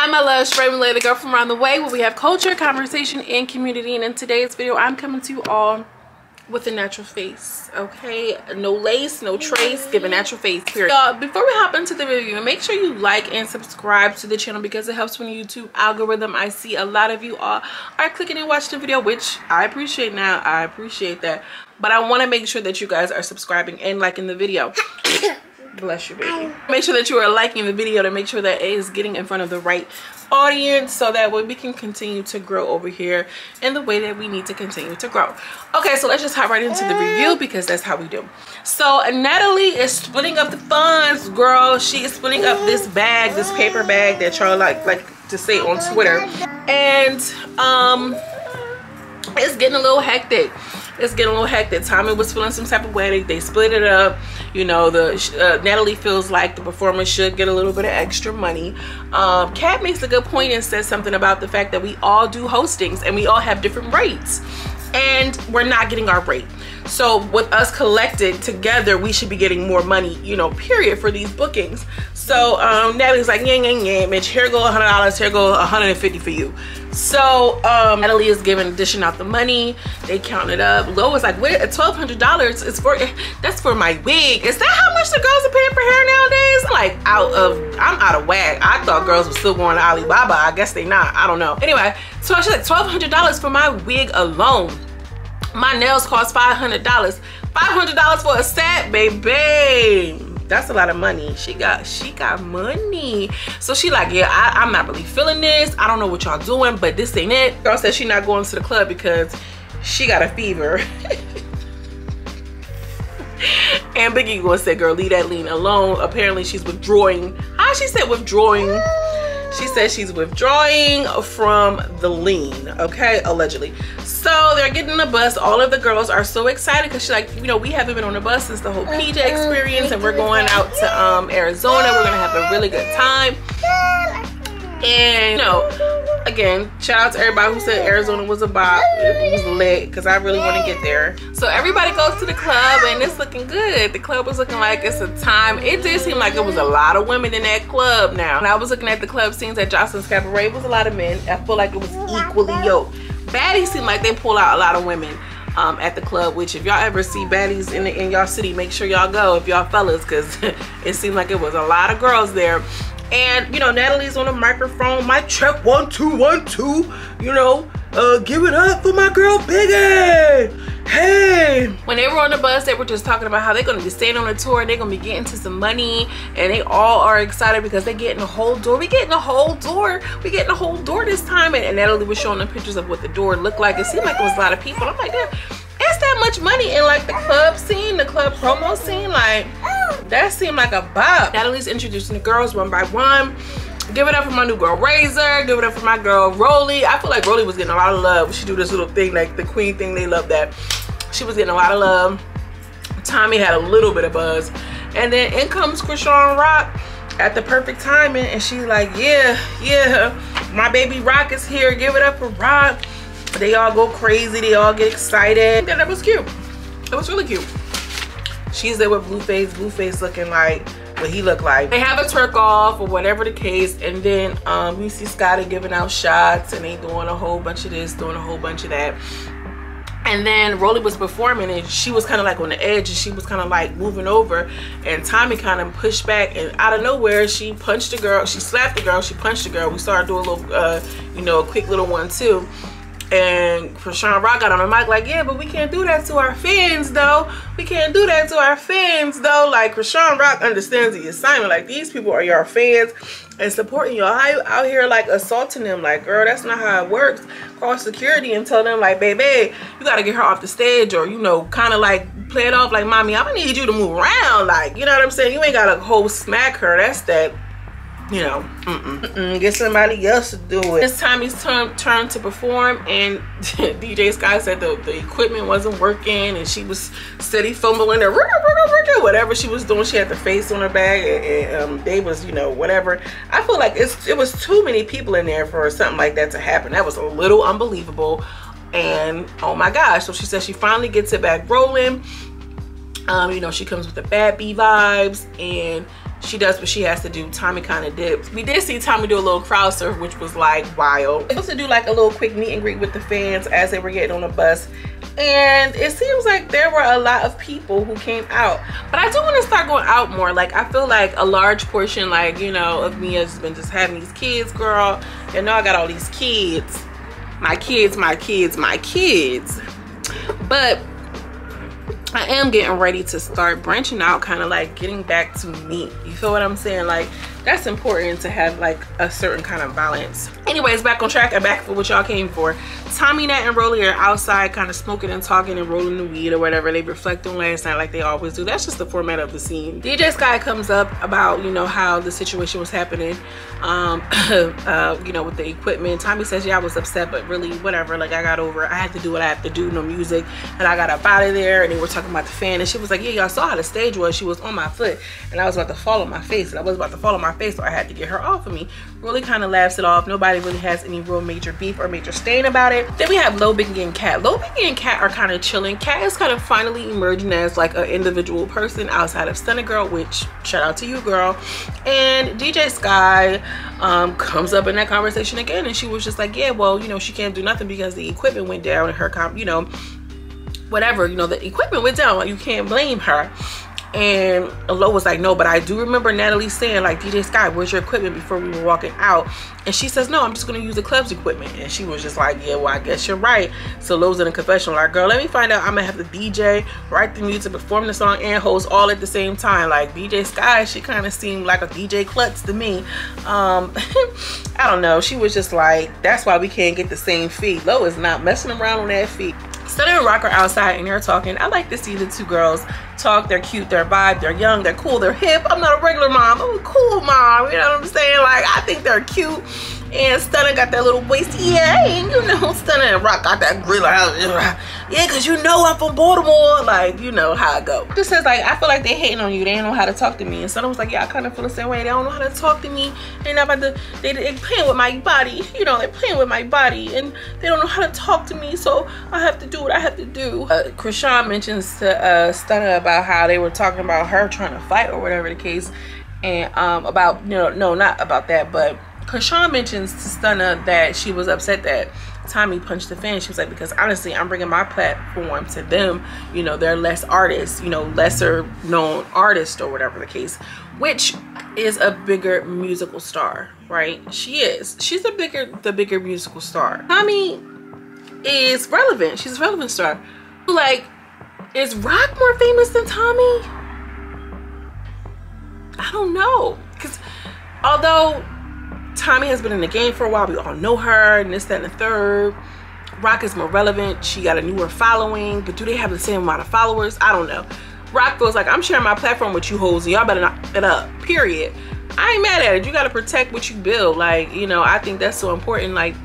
Hi my loves, Raymond, the girl from around the way, where we have culture, conversation, and community. And in today's video, I'm coming to you all with a natural face, okay? No lace, no trace, give a natural face, period. Before we hop into the review, make sure you like and subscribe to the channel because it helps when the YouTube algorithm. I see a lot of you all are clicking and watching the video, which I appreciate now. I appreciate that. But I want to make sure that you guys are subscribing and liking the video. Bless you, baby. Make sure that you are liking the video to make sure that it is getting in front of the right audience, so that way we can continue to grow over here in the way that we need to continue to grow. Okay, so let's just hop right into the review because that's how we do. So Natalie is splitting up the funds, girl. She is splitting up this bag, this paper bag that y'all like to say on Twitter, and it's getting a little hectic. It's getting a little hectic. Tommie was feeling some type of way. They split it up. You know, Natalie feels like the performer should get a little bit of extra money. Kat makes a good point and says something about the fact that we all do hostings and we all have different rates, and we're not getting our rate. So with us collected together, we should be getting more money, you know, period, for these bookings. So Natalie's like, yeah, bitch, here go $100, here go $150 for you. So Natalie is dishing out the money. They count it up. Lo is like, wait, $1,200 is that's for my wig. Is that how much the girls are paying for hair nowadays? I'm out of whack. I thought girls were still going to Alibaba. I guess they not. I don't know. Anyway, so she's like, $1,200 for my wig alone. My nails cost $500. $500 for a set, baby. That's a lot of money. She got money. So she like, yeah, I'm not really feeling this. I don't know what y'all doing, but this ain't it. Girl said she not going to the club because she got a fever. And Biggie gonna say, girl, leave that lean alone. Apparently she's withdrawing. How she said withdrawing? She said she's withdrawing from the lean, okay, allegedly. So they're getting on the bus. All of the girls are so excited because she's like, you know, we haven't been on the bus since the whole PJ experience, and we're going out to Arizona. We're gonna have a really good time. And you know, again, shout out to everybody who said Arizona was a bop. It was lit because I really want to get there. So everybody goes to the club and it's looking good. The club was looking like it's a time. It did seem like it was a lot of women in that club now. When I was looking at the club scenes at Joseline's Cabaret, it was a lot of men. I feel like it was equally yoked. Baddies seem like they pull out a lot of women at the club, which if y'all ever see Baddies in y'all city, make sure y'all go if y'all fellas, because it seemed like it was a lot of girls there. And you know, Natalie's on the microphone, mic check 1 2 1 2, you know, give it up for my girl Biggie. Hey, when they were on the bus, they were just talking about how they're gonna be staying on the tour, they're gonna be getting to some money, and they all are excited because they're getting a whole door. We getting a whole door. We getting a whole door this time. And Natalie was showing them pictures of what the door looked like. It seemed like it was a lot of people. I'm like, damn, it's that much money in like the club scene, the club promo scene. Like, that seemed like a bop. Natalie's introducing the girls one by one. Give it up for my new girl Razor. Give it up for my girl Rolly. I feel like Rolly was getting a lot of love. She do this little thing, like the queen thing. They love that. She was getting a lot of love. Tommie had a little bit of buzz. And then in comes Chrisean Rock at the perfect timing. And she's like, yeah, my baby Rock is here. Give it up for Rock. They all go crazy. They all get excited. And that was cute. It was really cute. She's there with Blueface. Blueface looking like what he looked like. They have a twerk off or whatever the case, and then we see Scotty giving out shots, and they doing a whole bunch of this, doing a whole bunch of that. And then Rolly was performing, and she was kind of like on the edge, and she was kind of like moving over, and Tommie kind of pushed back, and out of nowhere she punched the girl. She slapped the girl. She punched the girl. We started doing a little, you know, a quick little 1-2. And Chrisean Rock got on the mic like, yeah, but we can't do that to our fans though. We can't do that to our fans though. Like, Chrisean Rock understands the assignment. Like, these people are your fans and supporting y'all. How you out here like assaulting them? Like, girl, that's not how it works. Call security and tell them like, baby, you gotta get her off the stage, or, you know, kind of like play it off like, mommy, I'm gonna need you to move around. Like, you know what I'm saying? You ain't gotta whole smack her. That's that, you know, get somebody else to do it. It's Tommie's turn to perform, and DJ Sky said the equipment wasn't working, and she was steady fumbling or whatever she was doing. She had the face on her bag, and they was, you know, whatever. I feel like it was too many people in there for something like that to happen. That was a little unbelievable, and oh my gosh. So she said she finally gets it back rolling. You know, she comes with the bad B vibes, and she does what she has to do. Tommie kind of dips. We did see Tommie do a little crowd surf, which was like wild. It was to do like a little quick meet and greet with the fans as they were getting on the bus. And it seems like there were a lot of people who came out. But I do want to start going out more. Like, I feel like a large portion, like, you know, of me has been just having these kids, girl. You know, I got all these kids. My kids, my kids, my kids. But I am getting ready to start branching out, kind of like getting back to me. You feel what I'm saying? Like, that's important to have like a certain kind of balance. Anyways, back on track and back for what y'all came for. Tommie, Nat, and Rolly are outside kind of smoking and talking and rolling the weed or whatever. They reflect on last night like they always do. That's just the format of the scene. DJ Sky comes up about, you know, how the situation was happening, you know, with the equipment. Tommie says, yeah, I was upset, but really whatever, like I got over it. I had to do what I have to do, no music, and I got up out of there. And they were talking about the fan, and she was like, yeah, y'all saw how the stage was. She was on my foot and I was about to fall on my face, and I was about to fall on my face, so I had to get her off of me. Rolly kind of laughs it off. Nobody really has any real major beef or major stain about it. Then we have Lil Biggie and Cat. Lil Biggie and Cat are kind of chilling. Cat is kind of finally emerging as like an individual person outside of Stunna Girl, which shout out to you, girl. And DJ Sky comes up in that conversation again, and she was just like, yeah, well, you know, she can't do nothing because the equipment went down, and her you know, whatever, you know, the equipment went down, like, you can't blame her. And Lo was like, no, but I do remember Natalie saying, like, DJ Sky, where's your equipment, before we were walking out. And she says, no, I'm just gonna use the club's equipment. And she was just like, yeah, well, I guess you're right. So Lo's in a confessional, like, girl, let me find out. I'm gonna have the DJ, write the music, perform the song, and host all at the same time. Like, DJ Sky, she kind of seemed like a DJ Klutz to me. I don't know, she was just like, that's why we can't get the same fee. Lo is not messing around on that fee. Stunna and Rock are outside and they're talking. I like to see the two girls talk. They're cute, they're vibe, they're young, they're cool, they're hip. I'm not a regular mom, I'm a cool mom, you know what I'm saying? Like, I think they're cute. And Stunna got that little waist, yeah, and you know, Stunna and Rock got that grill out. Yeah, cause you know I'm from Baltimore. Like, you know how I go. Just says, like, I feel like they hating on you. They don't know how to talk to me. And Stunna was like, yeah, I kind of feel the same way. They don't know how to talk to me. They're not about to, they playing with my body. You know, they're playing with my body, and they don't know how to talk to me. So I have to do what I have to do. Krishan mentions to Stunna about how they were talking about her trying to fight or whatever the case, and about, you know, no, not about that, but Krishan mentions to Stunna that she was upset that Tommie punched the fan. She was like, because honestly, I'm bringing my platform to them. You know, they're less artists, you know, lesser known artists or whatever the case, which is a bigger musical star, right? She is. She's the bigger musical star. Tommie is relevant. She's a relevant star. Like, is Rock more famous than Tommie? I don't know. Because although Tommie has been in the game for a while, we all know her and this, that, and the third. Rock is more relevant. She got a newer following, but do they have the same amount of followers? I don't know. Rock feels like, I'm sharing my platform with you hoes, and y'all better knock it up, period. I ain't mad at it. You got to protect what you build. Like, you know, I think that's so important. Like,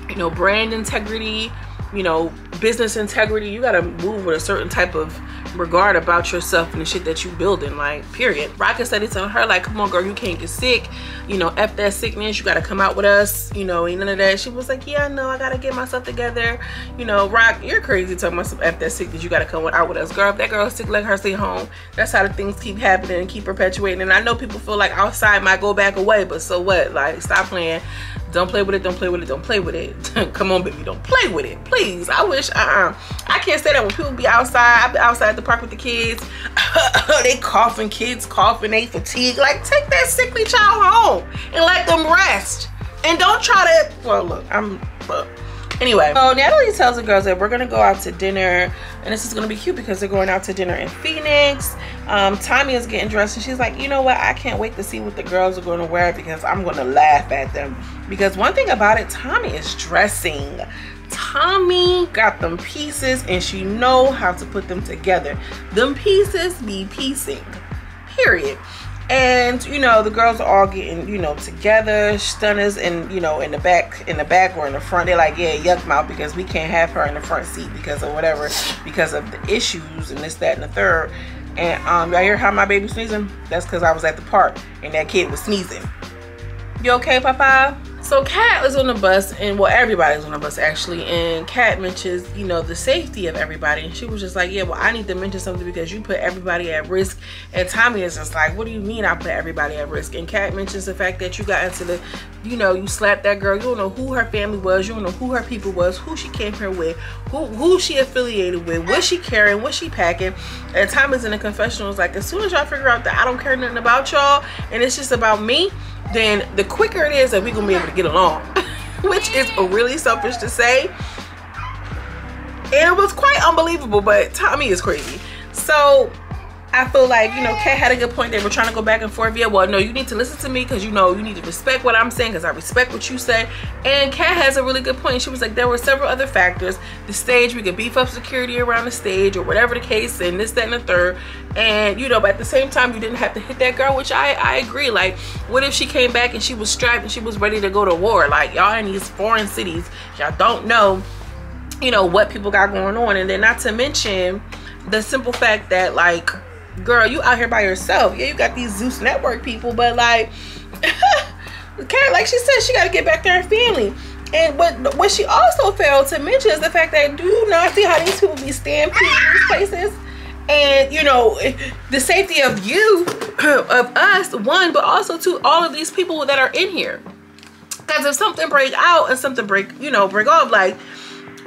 you know, brand integrity, you know, business integrity. You got to move with a certain type of regard about yourself and the shit that you building, like, period. Rock said it's on her, like, come on, girl, you can't get sick, you know, F that sickness, you gotta come out with us, you know, ain't none of that. She was like, yeah, I know, I gotta get myself together, you know. Rock, you're crazy talking about some F that sickness, you gotta come out with us. Girl, if that girl's sick, let her stay home. That's how the things keep happening and keep perpetuating. And I know people feel like outside might go back away, but so what? Like, stop playing. Don't play with it, don't play with it, don't play with it. Come on, baby, don't play with it, please. I wish, I can't say that when people be outside. I be outside at the park with the kids. They coughing, kids coughing, they fatigue. Like, take that sickly child home and let them rest. And don't try to, well, look, anyway, so Natalie tells the girls that we're gonna go out to dinner, and this is gonna be cute because they're going out to dinner in Phoenix. Tommie is getting dressed, and she's like, you know what, I can't wait to see what the girls are gonna wear because I'm gonna laugh at them. Because one thing about it, Tommie is dressing. Tommie got them pieces, and she know how to put them together. Them pieces be piecing, period. And you know, the girls are all getting, you know, together. Stunna's in, you know, in the back or in the front. They're like, yeah, yuck mouth, because we can't have her in the front seat because of whatever, because of the issues and this, that, and the third. And y'all hear how my baby sneezing? That's because I was at the park and that kid was sneezing. You okay, Papa? So Kat was on the bus, and well, everybody's on the bus actually, and Kat mentions, you know, the safety of everybody, and she was just like, yeah, well, I need to mention something because you put everybody at risk. And Tommie is just like, what do you mean I put everybody at risk? And Kat mentions the fact that you got into the, you know, you slapped that girl, you don't know who her family was, you don't know who her people was, who she came here with, who she affiliated with, what she carrying, what she packing. And Tommie's in the confessional, like, as soon as y'all figure out that I don't care nothing about y'all and it's just about me, then the quicker it is that we're gonna be able to get along. Which is really selfish to say, and it was quite unbelievable, but Tommie is crazy. So I feel like, you know, Kat had a good point. They were trying to go back and forth. Yeah, well, no, you need to listen to me because, you know, you need to respect what I'm saying because I respect what you say. And Kat has a really good point. She was like, there were several other factors. The stage, we could beef up security around the stage or whatever the case, and this, that, and the third. And, you know, but at the same time, you didn't have to hit that girl, which I agree. Like, what if she came back and she was strapped and she was ready to go to war? Like, y'all in these foreign cities, y'all don't know, you know, what people got going on. And then not to mention the simple fact that, like, girl, you out here by yourself. Yeah, you got these Zeus network people, but like Kat, like she said, she got to get back to her family. And what she also failed to mention is the fact that, do you not see how these people be stampeding these places? And, you know, the safety of you, of us, one, but also two, all of these people that are in here. Because if something break out and something break off, like,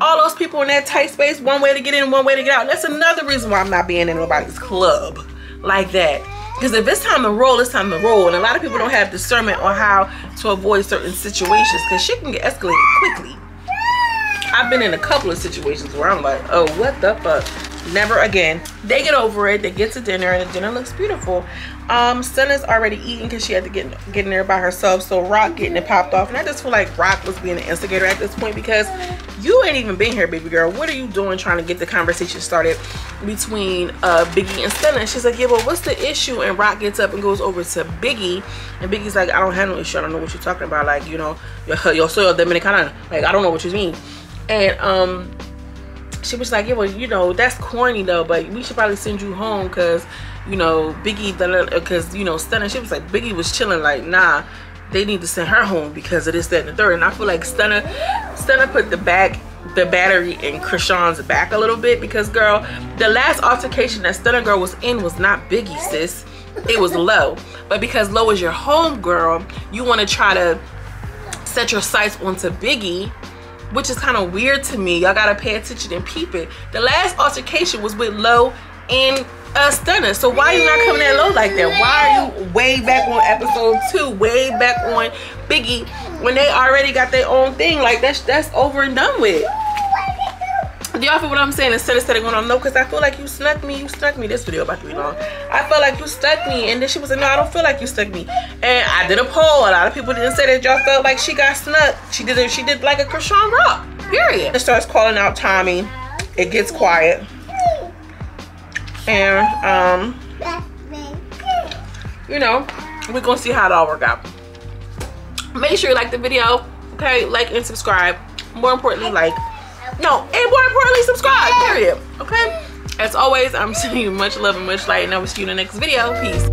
all those people in that tight space, one way to get in, one way to get out. That's another reason why I'm not being in nobody's club like that. Because if it's time to roll, it's time to roll. And a lot of people don't have discernment on how to avoid certain situations because shit can get escalated quickly. I've been in a couple of situations where I'm like, oh, what the fuck? Never again. They get over it. They get to dinner, and the dinner looks beautiful. Stunna's already eating because she had to get in there by herself. So Rock getting it popped off, and I just feel like Rock was being an instigator at this point because you ain't even been here, baby girl. What are you doing trying to get the conversation started between Biggie and Stunna? And she's like, yeah, well, what's the issue? And Rock gets up and goes over to Biggie, and Biggie's like, I don't have no issue. I don't know what you're talking about. Like, you know, yo soy dominicana. Like, I don't know what you mean. And she was like, yeah, well, you know, that's corny though, but we should probably send you home because, you know, Biggie, because, you know, Stunna, she was like, Biggie was chilling, like, nah, they need to send her home because of this, that, and the third. And I feel like Stunna put the battery in Krishan's back a little bit because, girl, the last altercation that Stunna girl was in was not Biggie, sis. It was Lo. But because Lo is your home girl, you want to try to set your sights onto Biggie, which is kind of weird to me. Y'all gotta pay attention and peep it. The last altercation was with Lo and Stunna. So why are you not coming at Lo like that? Why are you way back on episode 2, way back on Biggie, when they already got their own thing? Like, that's over and done with. Do y'all feel what I'm saying? Instead of going on, no, because I feel like you snuck me. This video about to be long. I felt like you stuck me. And then she was like, no, I don't feel like you stuck me. And I did a poll. A lot of people didn't say that y'all felt like she got snuck. She did like a Krishan Rock, period. It starts calling out Tommie. It gets quiet. And, you know, we're going to see how it all work out. Make sure you like the video. Okay, like and subscribe. More importantly, and more importantly, subscribe, period. Okay? As always, I'm sending you much love and much light, and I will see you in the next video. Peace.